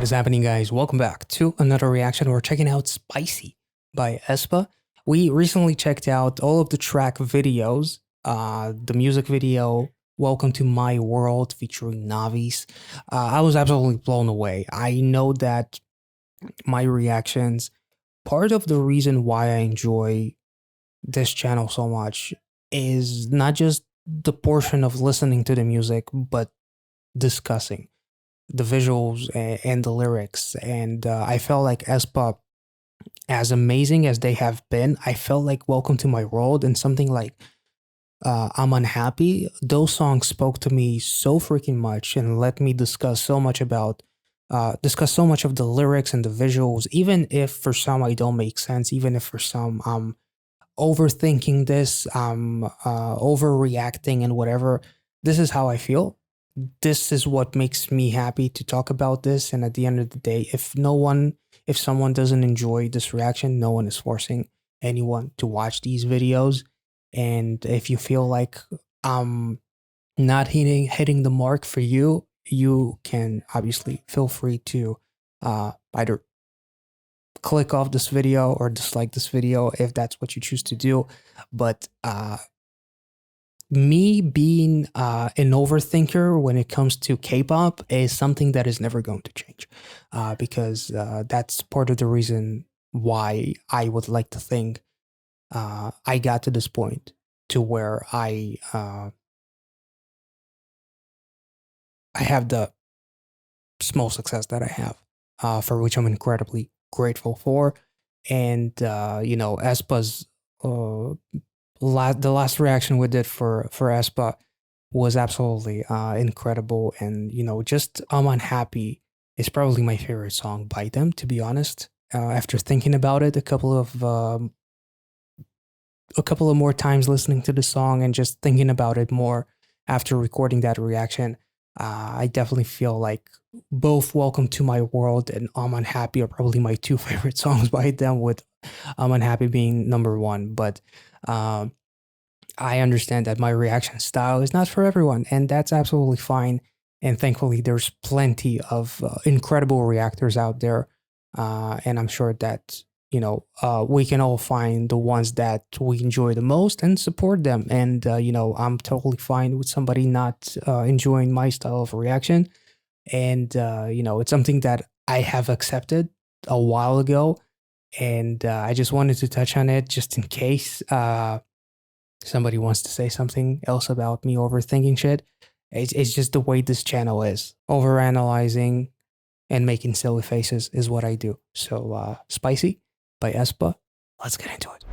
is happening, guys? Welcome back to another reaction. We're checking out Spicy by aespa. We recently checked out all of the track videos, the music video, Welcome to My World featuring Navis. I was absolutely blown away. I know that my reactions, part of the reason why I enjoy this channel so much is not just the portion of listening to the music, but discussing the visuals and the lyrics. And I felt like aespa, as amazing as they have been, I felt like Welcome to My World and something like I'm Unhappy. Those songs spoke to me so freaking much and let me discuss so much of the lyrics and the visuals, even if for some I don't make sense, even if for some I'm overthinking this, I'm overreacting and whatever. This is how I feel. This is what makes me happy to talk about this. And at the end of the day, if someone doesn't enjoy this reaction, no one is forcing anyone to watch these videos. And if you feel like I'm not hitting the mark for you, you can obviously feel free to either click off this video or dislike this video if that's what you choose to do. But me being an overthinker when it comes to K-pop is something that is never going to change, because that's part of the reason why I would like to think I got to this point to where I have the small success that I have, for which I'm incredibly grateful for. And aespa's the last reaction we did for aespa was absolutely incredible. And just I'm Unhappy is probably my favorite song by them, to be honest. After thinking about it a couple of more times, listening to the song and just thinking about it more after recording that reaction, I definitely feel like both Welcome to My World and I'm Unhappy are probably my two favorite songs by them, with I'm Unhappy being number one. But I understand that my reaction style is not for everyone, and that's absolutely fine. And thankfully, there's plenty of incredible reactors out there, and I'm sure that we can all find the ones that we enjoy the most and support them. And I'm totally fine with somebody not enjoying my style of reaction. And it's something that I have accepted a while ago, and I just wanted to touch on it just in case somebody wants to say something else about me overthinking shit. It's just the way this channel is. Overanalyzing and making silly faces is what I do. So Spicy by aespa, let's get into it.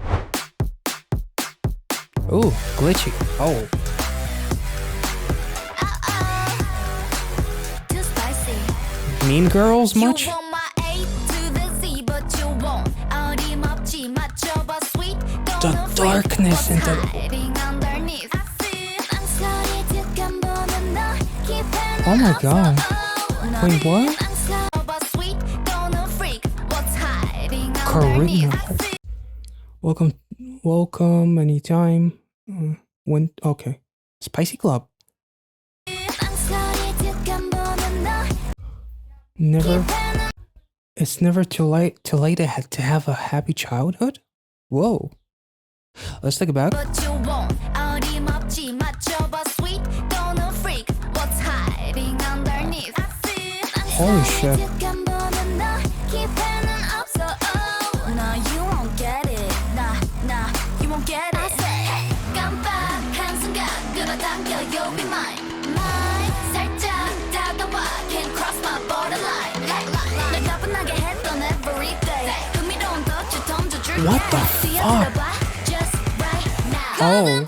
Ooh, glitchy. Oh. Mean Girls much? The darkness and oh my god. Wait, what? Korean. Welcome anytime. When okay. Spicy Club. It's never too late to have a happy childhood? Whoa. Let's take it back. Holy shit. What the fuck? Oh.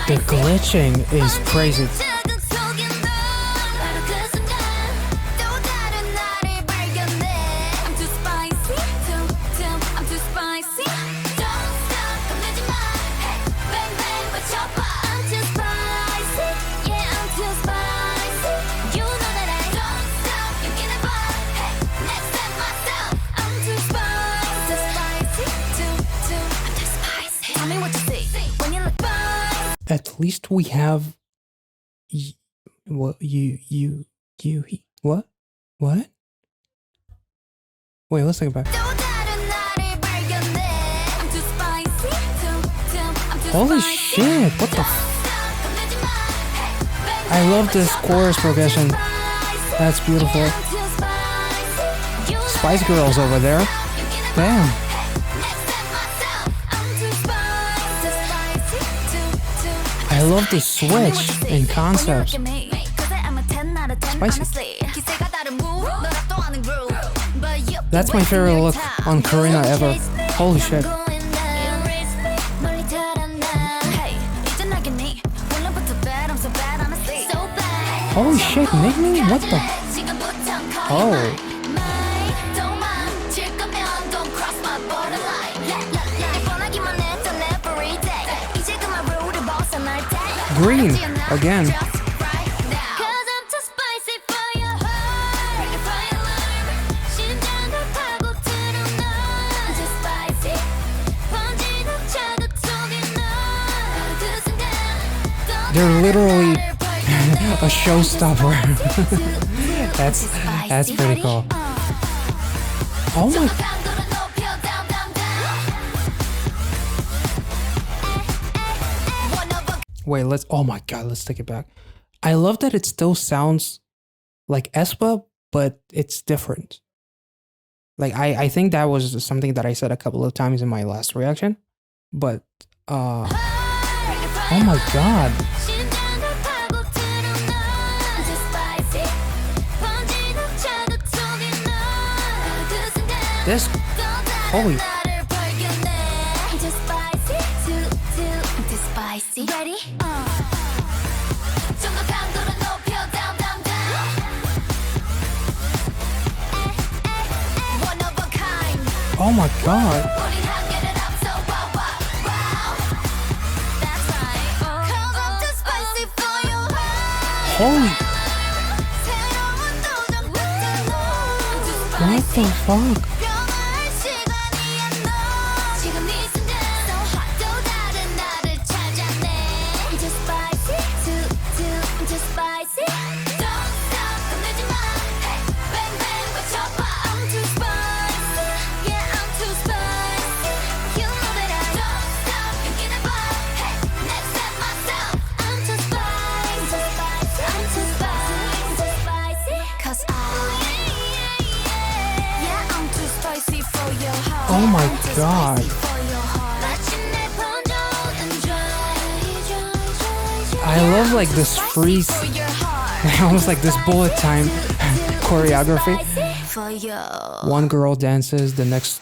The glitching is crazy. at least we have what what? What? Wait, let's think about it. Holy shit, what the I love this chorus progression. That's beautiful. Spice Girls over there. Damn. I love the switch in concepts. Spicy. That's my favorite look on Karina ever. Holy shit. Holy shit, nickname? What the? Oh. Green, again. They're literally a showstopper. That's pretty cool. Oh my. Wait, oh my god, let's take it back. I love that it still sounds like aespa, but it's different. Like I think that was something that I said a couple of times in my last reaction, but oh my god. This, holy. Ready? Oh my god. Holy. What the fuck? Oh my god. I love like this freeze, almost like this bullet time choreography. One girl dances, the next,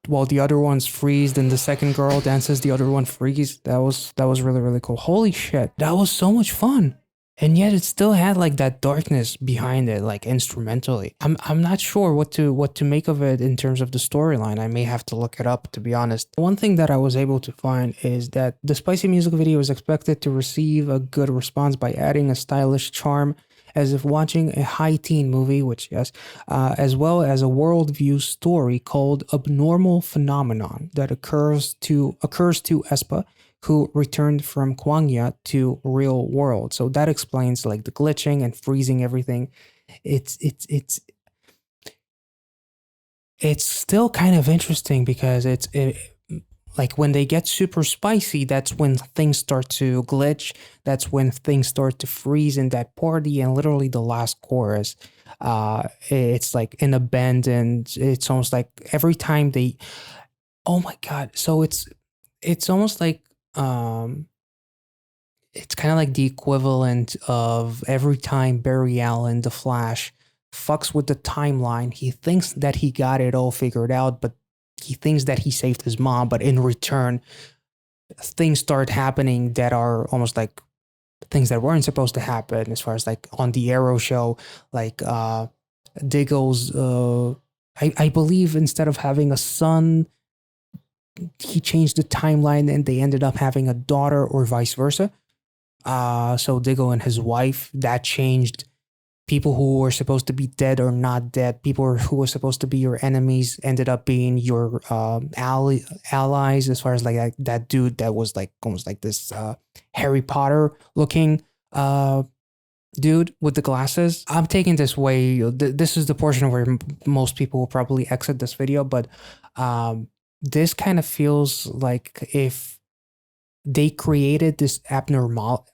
well, the other one's freeze, then the second girl dances, the other one freeze. That was really, really cool. Holy shit, that was so much fun. And yet it still had like that darkness behind it, like instrumentally. I'm not sure what to make of it in terms of the storyline. I may have to look it up, to be honest. One thing that I was able to find is that the spicy music video is expected to receive a good response by adding a stylish charm, as if watching a high teen movie, which yes, as well as a worldview story called Abnormal Phenomenon that occurs to aespa, who returned from Kwangya to real world. So that explains like the glitching and freezing everything. It's still kind of interesting because like when they get super spicy, that's when things start to glitch. That's when things start to freeze in that party. And literally the last chorus, it's like in a bend, and it's almost like every time they, oh my god. So it's almost like, it's kind of like the equivalent of every time Barry Allen, the Flash, fucks with the timeline. He thinks that he got it all figured out, but he thinks that he saved his mom, but in return, things start happening that are almost like things that weren't supposed to happen, as far as like on the Arrow show, like Diggle's, I believe instead of having a son, he changed the timeline and they ended up having a daughter, or vice versa. So Diggle and his wife, that changed people who were supposed to be dead or not dead, people who were supposed to be your enemies ended up being your allies, as far as like that dude that was like almost like this Harry Potter looking dude with the glasses. I'm taking this way. This is the portion where most people will probably exit this video, but this kind of feels like if they created this abnormality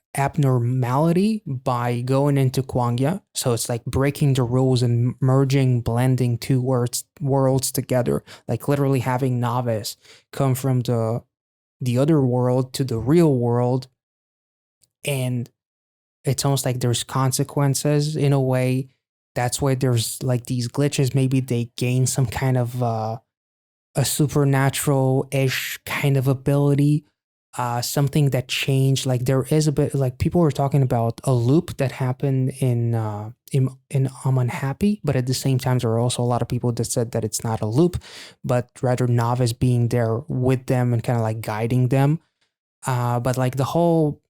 by going into Kwangya. So it's like breaking the rules and merging, blending two worlds together, like literally having novice come from the other world to the real world. And it's almost like there's consequences in a way. That's why there's like these glitches. Maybe they gain some kind of a supernatural-ish kind of ability, something that changed. Like there is a bit, like people were talking about a loop that happened in I'm Unhappy, but at the same time there are also a lot of people that said that it's not a loop, but rather Novice being there with them and kind of like guiding them. But like the whole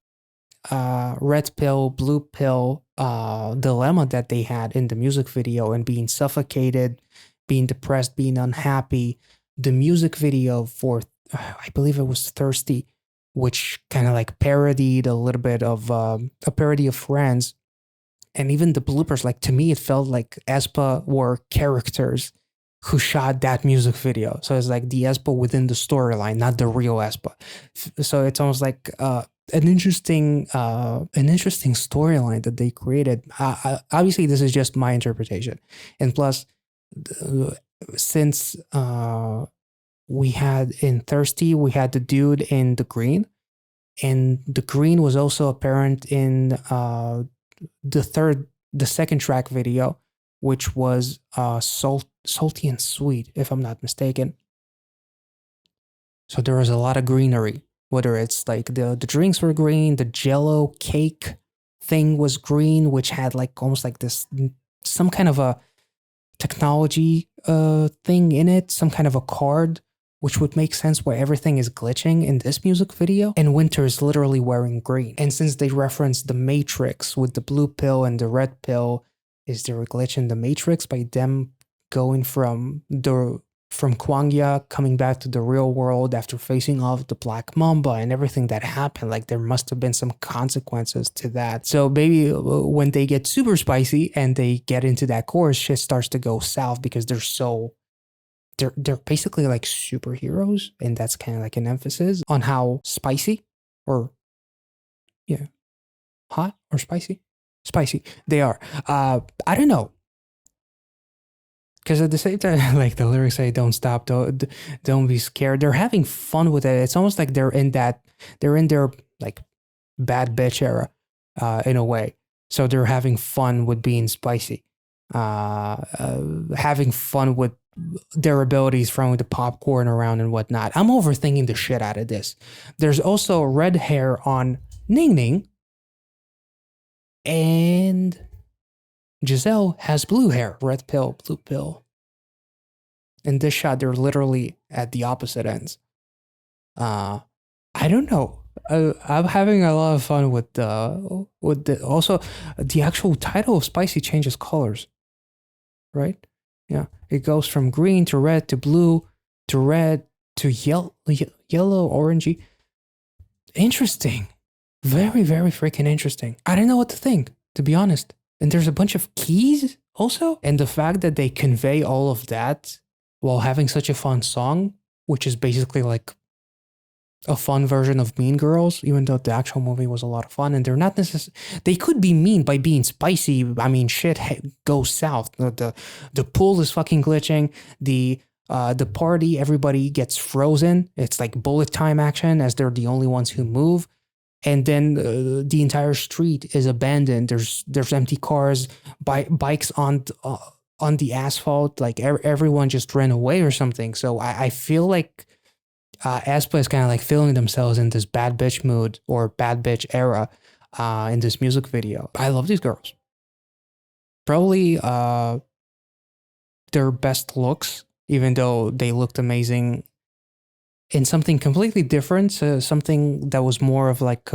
red pill, blue pill dilemma that they had in the music video, and being suffocated, being depressed, being unhappy. The music video for, I believe it was Thirsty, which kind of like parodied a little bit of a parody of Friends. And even the bloopers, like to me, it felt like aespa were characters who shot that music video. So it's like the aespa within the storyline, not the real aespa. So it's almost like an interesting storyline that they created. Obviously, this is just my interpretation, and plus, since we had in Thirsty, we had the dude in the green, and the green was also apparent in the second track video, which was Salty and Sweet, if I'm not mistaken. So there was a lot of greenery, whether it's like the drinks were green, the Jello cake thing was green, which had like almost like this, some kind of a technology thing in it, some kind of a card, which would make sense why everything is glitching in this music video. And Winter is literally wearing green. And since they referenced the Matrix with the blue pill and the red pill, is there a glitch in the Matrix by them going from Kwangya coming back to the real world after facing off the Black Mamba and everything that happened? Like there must have been some consequences to that. So maybe when they get super spicy and they get into that chorus, shit starts to go south because they're basically like superheroes, and that's kind of like an emphasis on how spicy or hot or spicy they are. I don't know. Because at the same time, like the lyrics say, "Don't stop, don't be scared." They're having fun with it. It's almost like they're in their like bad bitch era, in a way. So they're having fun with being spicy, having fun with their abilities, throwing the popcorn around and whatnot. I'm overthinking the shit out of this. There's also red hair on Ning Ning, and Giselle has blue hair, red pill, blue pill. In this shot, they're literally at the opposite ends. I don't know. I'm having a lot of fun with the also the actual title of Spicy changes colors, right? Yeah, it goes from green to red to blue to red to yellow, orangey. Interesting, very freaking interesting. I don't know what to think, to be honest. And there's a bunch of keys also. And the fact that they convey all of that while having such a fun song, which is basically like a fun version of Mean Girls, even though the actual movie was a lot of fun. And they're not necessarily, they could be mean by being spicy. I mean, shit goes south. The pool is fucking glitching. The party, everybody gets frozen. It's like bullet time action as they're the only ones who move. And then the entire street is abandoned. There's empty cars, bikes on the asphalt. Like everyone just ran away or something. So I feel like aespa is kind of like feeling themselves in this bad bitch mood or bad bitch era in this music video. I love these girls. Probably their best looks, even though they looked amazing in something completely different, something that was more of like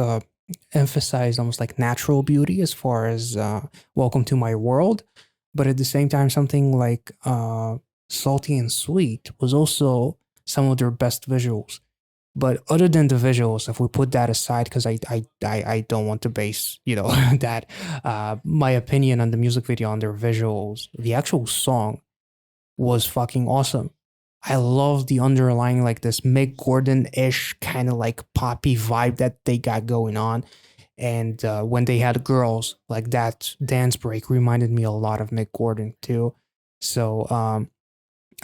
emphasized almost like natural beauty as far as Welcome to My World, but at the same time, something like Salty and Sweet was also some of their best visuals. But other than the visuals, if we put that aside, because I don't want to base, that my opinion on the music video on their visuals, the actual song was fucking awesome. I love the underlying like this Mick Gordon-ish kind of like poppy vibe that they got going on. And when they had girls, like that dance break reminded me a lot of Mick Gordon too. So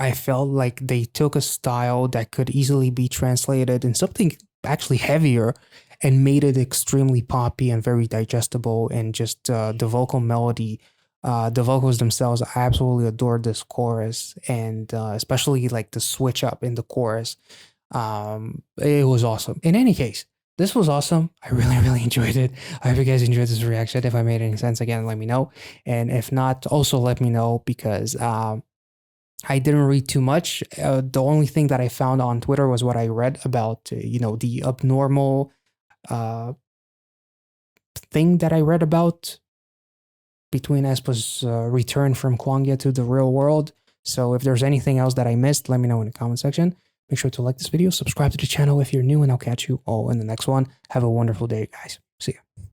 I felt like they took a style that could easily be translated in something actually heavier and made it extremely poppy and very digestible. And just the vocal melody, the vocals themselves, I absolutely adored this chorus, and especially like the switch up in the chorus. It was awesome. In any case, this was awesome. I really, really enjoyed it. I hope you guys enjoyed this reaction. If I made any sense, again, let me know. And if not, also let me know, because I didn't read too much. The only thing that I found on Twitter was what I read about, the abnormal uh, thing that I read about between aespa's return from Kwangya to the real world. So if there's anything else that I missed, let me know in the comment section. Make sure to like this video, subscribe to the channel if you're new, and I'll catch you all in the next one. Have a wonderful day, guys. See ya.